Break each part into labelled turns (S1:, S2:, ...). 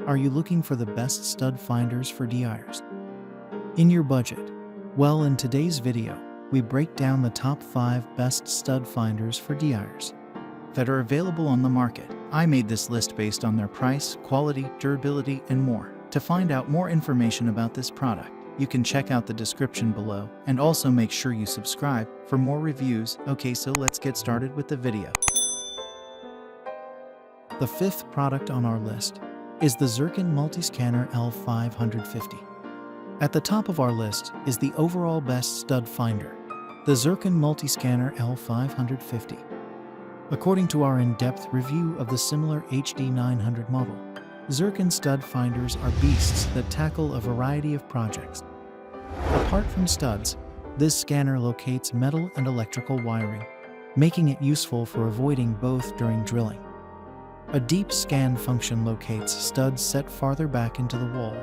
S1: Are you looking for the best stud finders for DIYers? In your budget? Well, in today's video, we break down the top 5 best stud finders for DIYers that are available on the market. I made this list based on their price, quality, durability, and more. To find out more information about this product, you can check out the description below, and also make sure you subscribe for more reviews. Okay, so let's get started with the video. The 5th product on our list is the Zircon MultiScanner L550. At the top of our list is the overall best stud finder, the Zircon MultiScanner L550. According to our in-depth review of the similar HD900 model, Zircon stud finders are beasts that tackle a variety of projects. Apart from studs, this scanner locates metal and electrical wiring, making it useful for avoiding both during drilling. A deep scan function locates studs set farther back into the wall,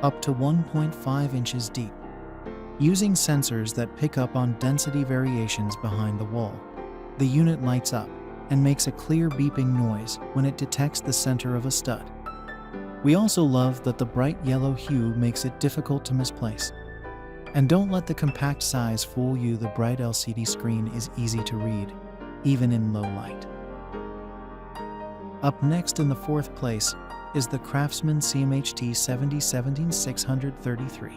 S1: up to 1.5 inches deep. Using sensors that pick up on density variations behind the wall, the unit lights up and makes a clear beeping noise when it detects the center of a stud. We also love that the bright yellow hue makes it difficult to misplace. And don't let the compact size fool you, the bright LCD screen is easy to read, even in low light. Up next in the 4th place is the Craftsman CMHT77633.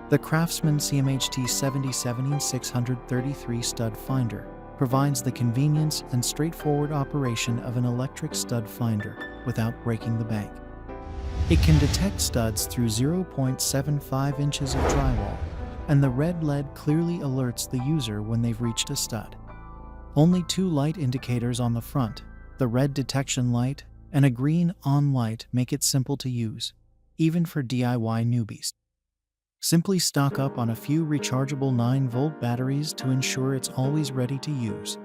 S1: The Craftsman CMHT77633 stud finder provides the convenience and straightforward operation of an electric stud finder without breaking the bank. It can detect studs through 0.75 inches of drywall, and the red LED clearly alerts the user when they've reached a stud. Only 2 light indicators on the front, the red detection light and a green on light, make it simple to use, even for DIY newbies. Simply stock up on a few rechargeable 9-volt batteries to ensure it's always ready to use.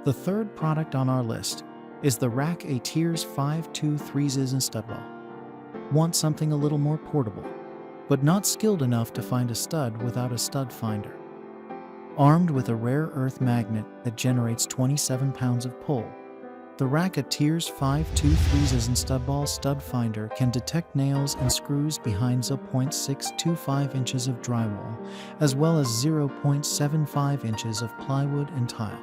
S1: The 3rd product on our list is the Rack A Tiers 523 Zircon Studball. Want something a little more portable, but not skilled enough to find a stud without a stud finder? Armed with a rare earth magnet that generates 27 pounds of pull, the Rack A Tiers 523 Zircon Studball stud finder can detect nails and screws behind 0.625 inches of drywall, as well as 0.75 inches of plywood and tile.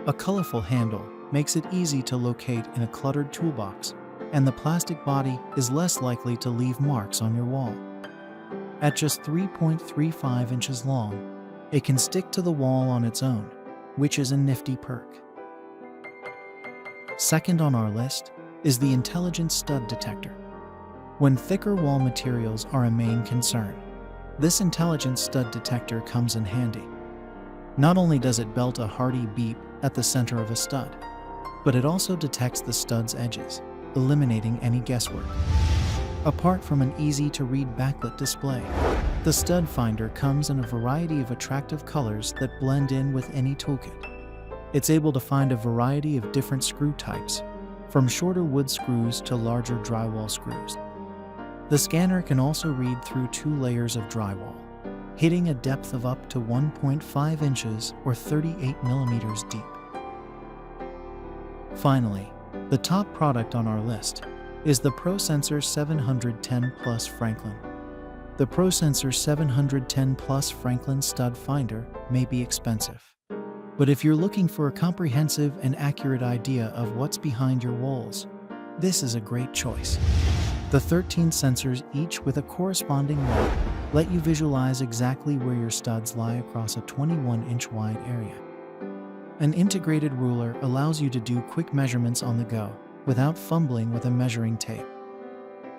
S1: A colorful handle makes it easy to locate in a cluttered toolbox, and the plastic body is less likely to leave marks on your wall. At just 3.35 inches long, it can stick to the wall on its own, which is a nifty perk. Second on our list is the Intelligent Stud Detector. When thicker wall materials are a main concern, this Intelligent Stud Detector comes in handy. Not only does it belt a hearty beep at the center of a stud, but it also detects the stud's edges, eliminating any guesswork. Apart from an easy-to-read backlit display, the stud finder comes in a variety of attractive colors that blend in with any toolkit. It's able to find a variety of different screw types, from shorter wood screws to larger drywall screws. The scanner can also read through 2 layers of drywall, hitting a depth of up to 1.5 inches or 38 millimeters deep. Finally, the top product on our list is the ProSensor 710 Plus Franklin. The ProSensor 710 Plus Franklin stud finder may be expensive, but if you're looking for a comprehensive and accurate idea of what's behind your walls, this is a great choice. The 13 sensors, each with a corresponding light, let you visualize exactly where your studs lie across a 21-inch wide area. An integrated ruler allows you to do quick measurements on the go without fumbling with a measuring tape.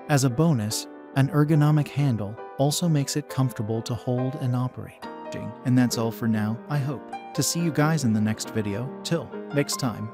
S1: As a bonus, an ergonomic handle also makes it comfortable to hold and operate. And that's all for now. I hope to see you guys in the next video. Till next time.